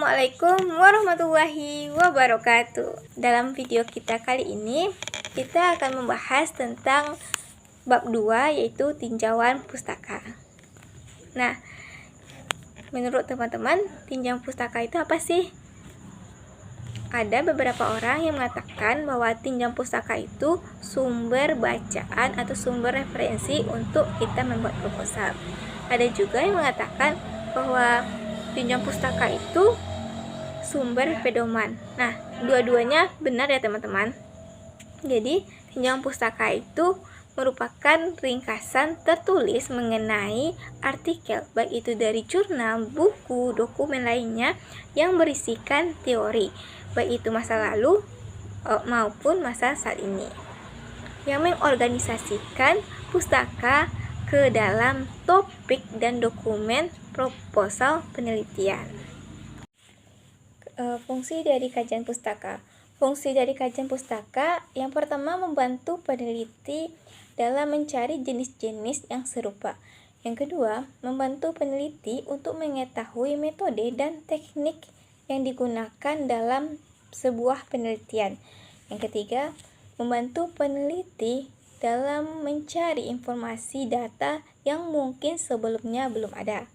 Assalamualaikum warahmatullahi wabarakatuh. Dalam video kita kali ini, kita akan membahas tentang bab 2, yaitu tinjauan pustaka. Nah, menurut teman-teman, tinjauan pustaka itu apa sih? Ada beberapa orang yang mengatakan bahwa tinjauan pustaka itu sumber bacaan atau sumber referensi untuk kita membuat proposal. Ada juga yang mengatakan bahwa tinjauan pustaka itu sumber pedoman. Nah, dua-duanya benar ya teman-teman. Jadi, tinjauan pustaka itu merupakan ringkasan tertulis mengenai artikel, baik itu dari jurnal, buku, dokumen lainnya yang berisikan teori, baik itu masa lalu maupun masa saat ini, yang mengorganisasikan pustaka ke dalam topik dan dokumen proposal penelitian. Fungsi dari kajian pustaka. Fungsi dari kajian pustaka yang pertama membantu peneliti dalam mencari jenis-jenis yang serupa. Yang kedua, membantu peneliti untuk mengetahui metode dan teknik yang digunakan dalam sebuah penelitian. Yang ketiga, membantu peneliti dalam mencari informasi data yang mungkin sebelumnya belum ada.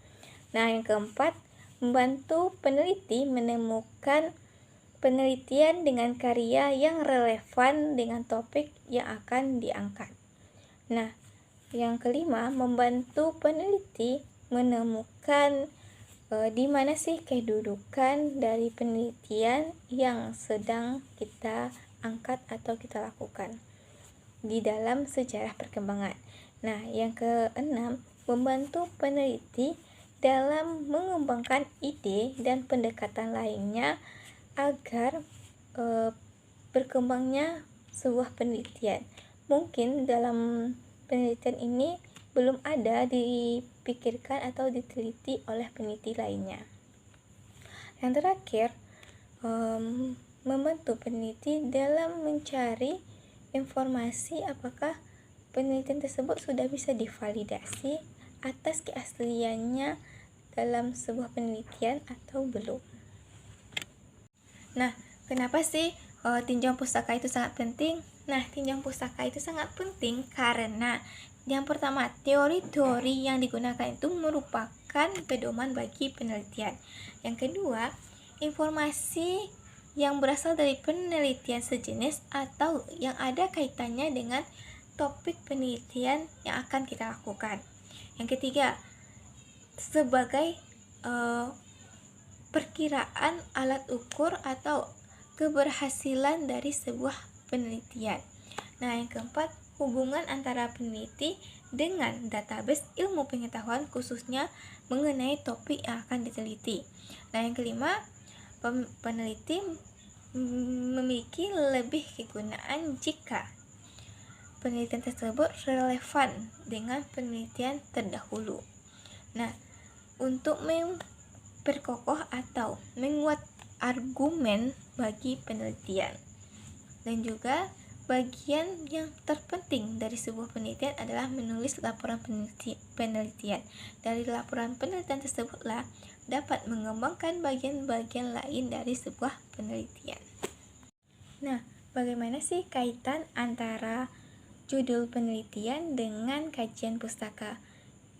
Nah, yang keempat, membantu peneliti menemukan penelitian dengan karya yang relevan dengan topik yang akan diangkat. Nah, yang kelima, membantu peneliti menemukan di mana sih kedudukan dari penelitian yang sedang kita angkat atau kita lakukan di dalam sejarah perkembangan. Nah, yang keenam, membantu peneliti dalam mengembangkan ide dan pendekatan lainnya agar berkembangnya sebuah penelitian. Mungkin dalam penelitian ini belum ada dipikirkan atau diteliti oleh peneliti lainnya. Yang terakhir, membantu peneliti dalam mencari informasi apakah penelitian tersebut sudah bisa divalidasi atas keasliannya dalam sebuah penelitian atau belum. Nah, kenapa sih tinjauan pustaka itu sangat penting? Nah, tinjauan pustaka itu sangat penting karena yang pertama, teori-teori yang digunakan itu merupakan pedoman bagi penelitian. Yang kedua, informasi yang berasal dari penelitian sejenis atau yang ada kaitannya dengan topik penelitian yang akan kita lakukan. Yang ketiga, sebagai perkiraan alat ukur atau keberhasilan dari sebuah penelitian. Nah, yang keempat, hubungan antara peneliti dengan database ilmu pengetahuan khususnya mengenai topik yang akan diteliti. Nah, yang kelima, peneliti memiliki lebih kegunaan jika penelitian tersebut relevan dengan penelitian terdahulu. Nah, untuk memperkokoh atau menguat argumen bagi penelitian. Dan juga bagian yang terpenting dari sebuah penelitian adalah menulis laporan penelitian. Dari laporan penelitian tersebutlah dapat mengembangkan bagian-bagian lain dari sebuah penelitian. Nah, bagaimana sih kaitan antara judul penelitian dengan kajian pustaka?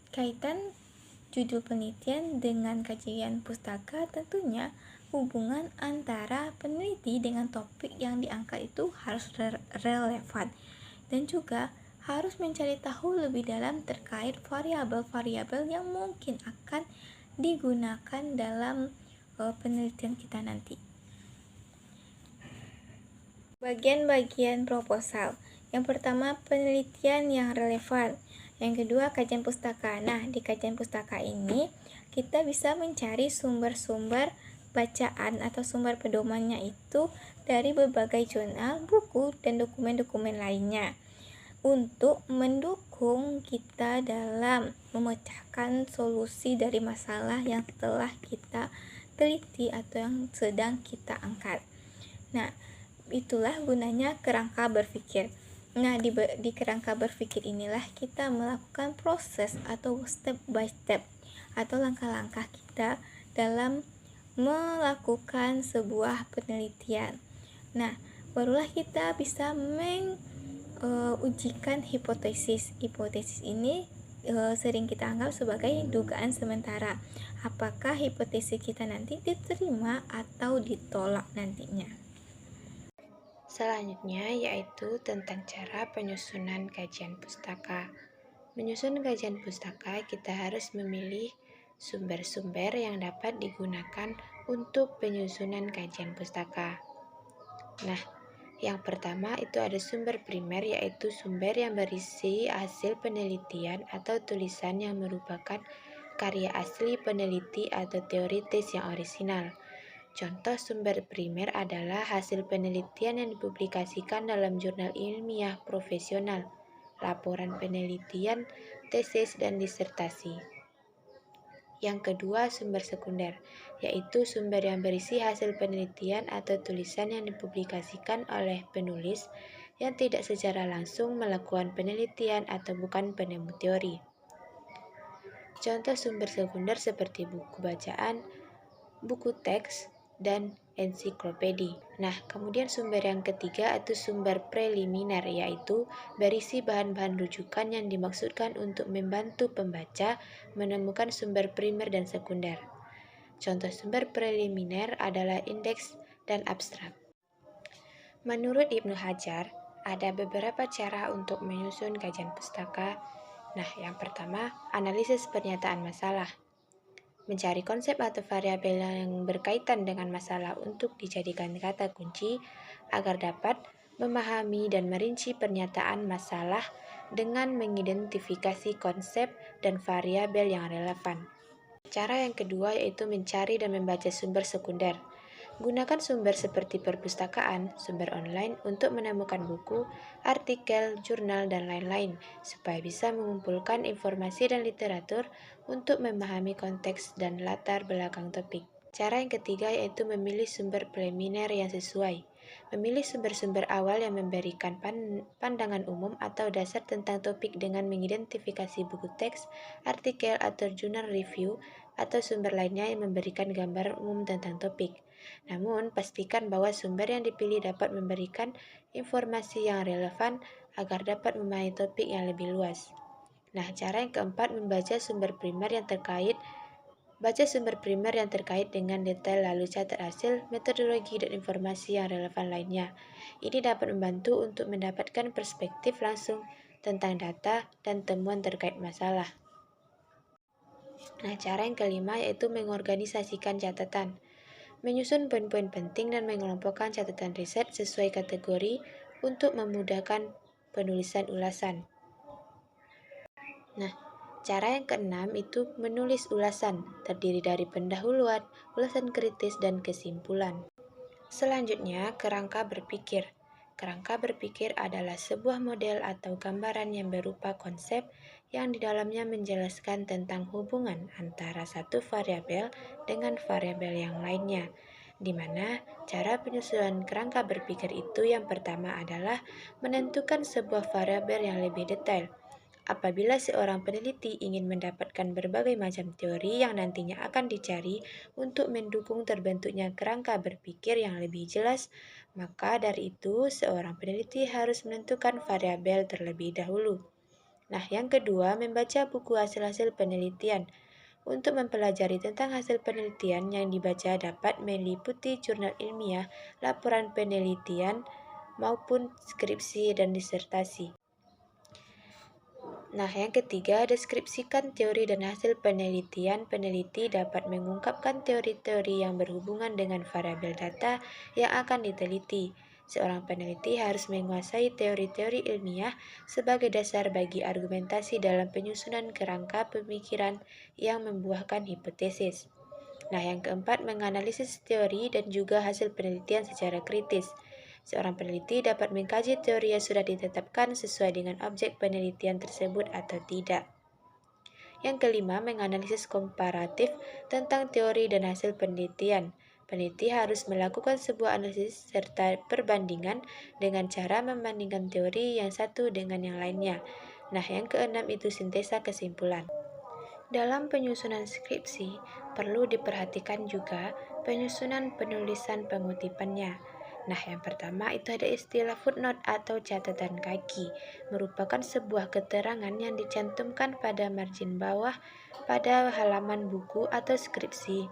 Kaitan judul penelitian dengan kajian pustaka tentunya hubungan antara peneliti dengan topik yang diangkat itu harus relevan dan juga harus mencari tahu lebih dalam terkait variabel-variabel yang mungkin akan digunakan dalam penelitian kita nanti. Bagian-bagian proposal. Yang pertama, penelitian yang relevan. Yang kedua, kajian pustaka. Nah, di kajian pustaka ini kita bisa mencari sumber-sumber bacaan atau sumber pedomannya itu dari berbagai jurnal, buku, dan dokumen-dokumen lainnya untuk mendukung kita dalam memecahkan solusi dari masalah yang telah kita teliti atau yang sedang kita angkat. Nah, itulah gunanya kerangka berpikir. Nah, di kerangka berpikir inilah kita melakukan proses atau step by step atau langkah-langkah kita dalam melakukan sebuah penelitian. Nah, barulah kita bisa ujikan hipotesis. Hipotesis ini sering kita anggap sebagai dugaan sementara. Apakah hipotesis kita nanti diterima atau ditolak nantinya. Selanjutnya yaitu tentang cara penyusunan kajian pustaka. Menyusun kajian pustaka, kita harus memilih sumber-sumber yang dapat digunakan untuk penyusunan kajian pustaka. Nah, yang pertama itu ada sumber primer, yaitu sumber yang berisi hasil penelitian atau tulisan yang merupakan karya asli peneliti atau teoritis yang orisinal. Contoh sumber primer adalah hasil penelitian yang dipublikasikan dalam jurnal ilmiah profesional, laporan penelitian, tesis, dan disertasi. Yang kedua, sumber sekunder, yaitu sumber yang berisi hasil penelitian atau tulisan yang dipublikasikan oleh penulis yang tidak secara langsung melakukan penelitian atau bukan penemu teori. Contoh sumber sekunder seperti buku bacaan, buku teks, dan ensiklopedi. Nah, kemudian sumber yang ketiga itu sumber preliminar, yaitu berisi bahan-bahan rujukan yang dimaksudkan untuk membantu pembaca menemukan sumber primer dan sekunder. Contoh sumber preliminar adalah indeks dan abstrak. Menurut Ibnu Hajar, ada beberapa cara untuk menyusun kajian pustaka. Nah, yang pertama, analisis pernyataan masalah. Mencari konsep atau variabel yang berkaitan dengan masalah untuk dijadikan kata kunci agar dapat memahami dan merinci pernyataan masalah dengan mengidentifikasi konsep dan variabel yang relevan. Cara yang kedua yaitu mencari dan membaca sumber sekunder. Gunakan sumber seperti perpustakaan, sumber online untuk menemukan buku, artikel, jurnal, dan lain-lain, supaya bisa mengumpulkan informasi dan literatur untuk memahami konteks dan latar belakang topik. Cara yang ketiga yaitu memilih sumber preliminar yang sesuai. Memilih sumber-sumber awal yang memberikan pandangan umum atau dasar tentang topik dengan mengidentifikasi buku teks, artikel, atau jurnal review, atau sumber lainnya yang memberikan gambaran umum tentang topik. Namun, pastikan bahwa sumber yang dipilih dapat memberikan informasi yang relevan agar dapat memahami topik yang lebih luas. Nah, cara yang keempat, membaca sumber primer yang terkait. Baca sumber primer yang terkait dengan detail lalu catat hasil, metodologi, dan informasi yang relevan lainnya. Ini dapat membantu untuk mendapatkan perspektif langsung tentang data dan temuan terkait masalah. Nah, cara yang kelima yaitu mengorganisasikan catatan. Menyusun poin-poin penting dan mengelompokkan catatan riset sesuai kategori untuk memudahkan penulisan ulasan. Nah, cara yang keenam itu menulis ulasan, terdiri dari pendahuluan, ulasan kritis, dan kesimpulan. Selanjutnya, kerangka berpikir. Kerangka berpikir adalah sebuah model atau gambaran yang berupa konsep yang di dalamnya menjelaskan tentang hubungan antara satu variabel dengan variabel yang lainnya, di mana cara penyusunan kerangka berpikir itu yang pertama adalah menentukan sebuah variabel yang lebih detail. Apabila seorang peneliti ingin mendapatkan berbagai macam teori yang nantinya akan dicari untuk mendukung terbentuknya kerangka berpikir yang lebih jelas, maka dari itu seorang peneliti harus menentukan variabel terlebih dahulu. Nah, yang kedua, membaca buku hasil-hasil penelitian. Untuk mempelajari tentang hasil penelitian yang dibaca dapat meliputi jurnal ilmiah, laporan penelitian, maupun skripsi dan disertasi. Nah, yang ketiga, deskripsikan teori dan hasil penelitian. Peneliti dapat mengungkapkan teori-teori yang berhubungan dengan variabel data yang akan diteliti. Seorang peneliti harus menguasai teori-teori ilmiah sebagai dasar bagi argumentasi dalam penyusunan kerangka pemikiran yang membuahkan hipotesis. Nah, yang keempat, menganalisis teori dan juga hasil penelitian secara kritis. Seorang peneliti dapat mengkaji teori yang sudah ditetapkan sesuai dengan objek penelitian tersebut atau tidak. Yang kelima, menganalisis komparatif tentang teori dan hasil penelitian. Peneliti harus melakukan sebuah analisis serta perbandingan dengan cara membandingkan teori yang satu dengan yang lainnya. Nah, yang keenam itu sintesa kesimpulan. Dalam penyusunan skripsi, perlu diperhatikan juga penyusunan penulisan pengutipannya. Nah, yang pertama itu ada istilah footnote atau catatan kaki, merupakan sebuah keterangan yang dicantumkan pada margin bawah pada halaman buku atau skripsi.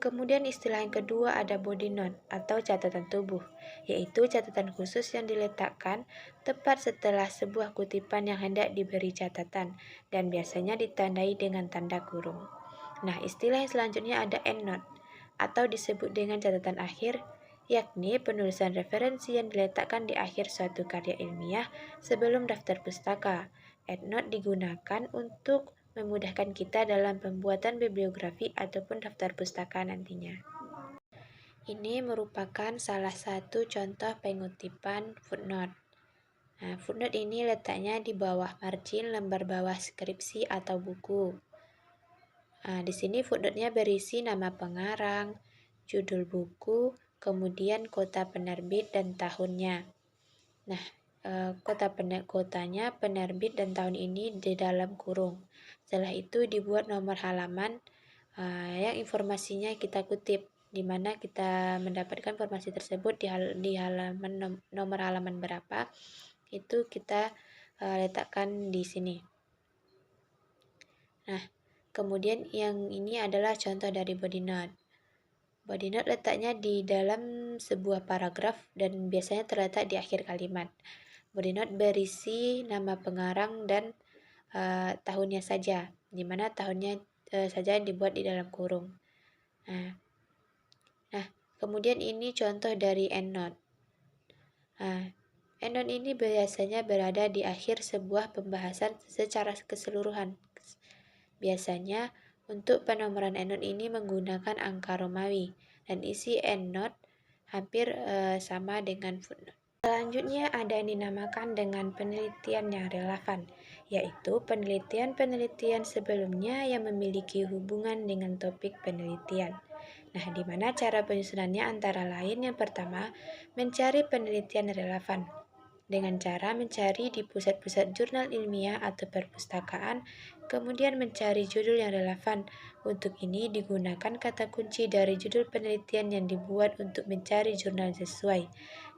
Kemudian istilah yang kedua ada body note atau catatan tubuh, yaitu catatan khusus yang diletakkan tepat setelah sebuah kutipan yang hendak diberi catatan dan biasanya ditandai dengan tanda kurung. Nah, istilah yang selanjutnya ada endnote atau disebut dengan catatan akhir, yakni penulisan referensi yang diletakkan di akhir suatu karya ilmiah sebelum daftar pustaka. Endnote digunakan untuk memudahkan kita dalam pembuatan bibliografi ataupun daftar pustaka nantinya. Ini merupakan salah satu contoh pengutipan footnote. Nah, footnote ini letaknya di bawah margin lembar bawah skripsi atau buku. Nah, di sini footnote-nya berisi nama pengarang, judul buku, kemudian kota penerbit dan tahunnya. Nah, kotanya penerbit dan tahun ini di dalam kurung. Setelah itu dibuat nomor halaman yang informasinya kita kutip, di mana kita mendapatkan informasi tersebut di halaman nomor halaman berapa, itu kita letakkan di sini. Nah, kemudian yang ini adalah contoh dari body note. Body note letaknya di dalam sebuah paragraf dan biasanya terletak di akhir kalimat. Body note berisi nama pengarang dan tahunnya saja, di mana tahunnya saja dibuat di dalam kurung. Nah, kemudian ini contoh dari endnote. Endnote ini biasanya berada di akhir sebuah pembahasan secara keseluruhan. Biasanya untuk penomoran endnote ini menggunakan angka Romawi dan isi endnote hampir sama dengan footnote. Selanjutnya ada yang dinamakan dengan penelitian yang relevan, yaitu penelitian-penelitian sebelumnya yang memiliki hubungan dengan topik penelitian. Nah, di mana cara penyusunannya antara lain yang pertama, mencari penelitian relevan dengan cara mencari di pusat-pusat jurnal ilmiah atau perpustakaan, kemudian mencari judul yang relevan. Untuk ini digunakan kata kunci dari judul penelitian yang dibuat untuk mencari jurnal sesuai.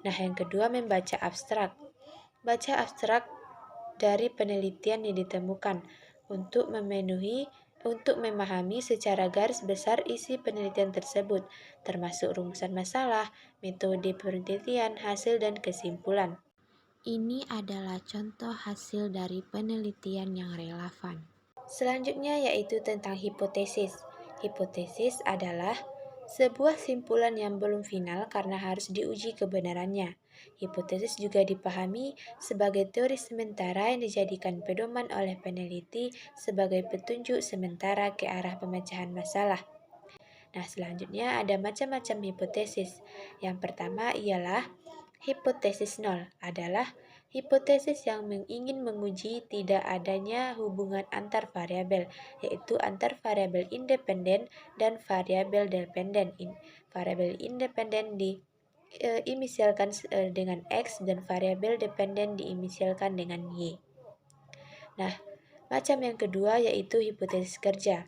Nah, yang kedua membaca abstrak. Baca abstrak dari penelitian yang ditemukan untuk memahami secara garis besar isi penelitian tersebut, termasuk rumusan masalah, metode penelitian, hasil, dan kesimpulan. Ini adalah contoh hasil dari penelitian yang relevan. Selanjutnya yaitu tentang hipotesis. Hipotesis adalah sebuah simpulan yang belum final karena harus diuji kebenarannya. Hipotesis juga dipahami sebagai teori sementara yang dijadikan pedoman oleh peneliti sebagai petunjuk sementara ke arah pemecahan masalah. Nah, selanjutnya ada macam-macam hipotesis. Yang pertama ialah hipotesis nol adalah hipotesis yang ingin menguji tidak adanya hubungan antar variabel, yaitu antar variabel independen dan variabel dependen. Variabel independen diinisialkan dengan X dan variabel dependen diinisialkan dengan Y. Nah, macam yang kedua yaitu hipotesis kerja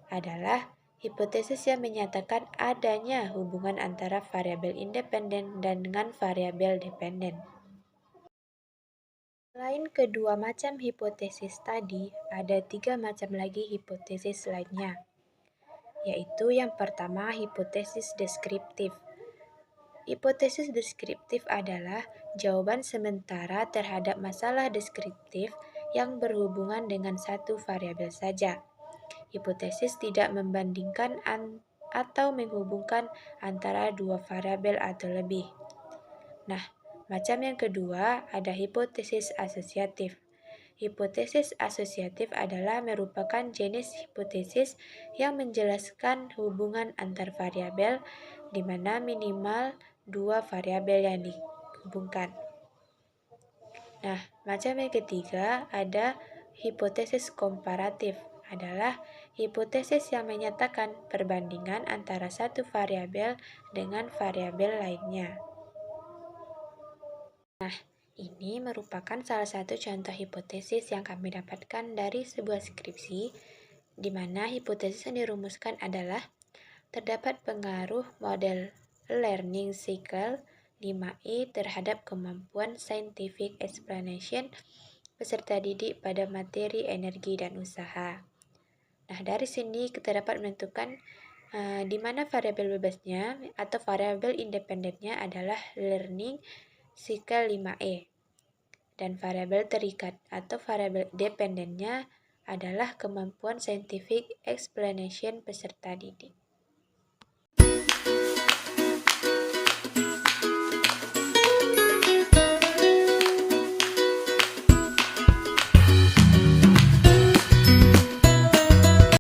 adalah hipotesis yang menyatakan adanya hubungan antara variabel independen dan dengan variabel dependen. Selain kedua macam hipotesis tadi, ada 3 macam lagi hipotesis lainnya, yaitu yang pertama hipotesis deskriptif. Hipotesis deskriptif adalah jawaban sementara terhadap masalah deskriptif yang berhubungan dengan satu variabel saja. Hipotesis tidak membandingkan atau menghubungkan antara dua variabel atau lebih. Nah, macam yang kedua ada hipotesis asosiatif. Hipotesis asosiatif adalah merupakan jenis hipotesis yang menjelaskan hubungan antar variabel di mana minimal dua variabel yang dihubungkan. Nah, macam yang ketiga ada hipotesis komparatif adalah hipotesis yang menyatakan perbandingan antara satu variabel dengan variabel lainnya. Nah, ini merupakan salah satu contoh hipotesis yang kami dapatkan dari sebuah skripsi, di mana hipotesis yang dirumuskan adalah terdapat pengaruh model learning cycle 5E terhadap kemampuan scientific explanation peserta didik pada materi, energi, dan usaha. Nah, dari sini kita dapat menentukan di mana variabel bebasnya atau variabel independennya adalah learning cycle 5E. Dan variabel terikat atau variabel dependennya adalah kemampuan scientific explanation peserta didik.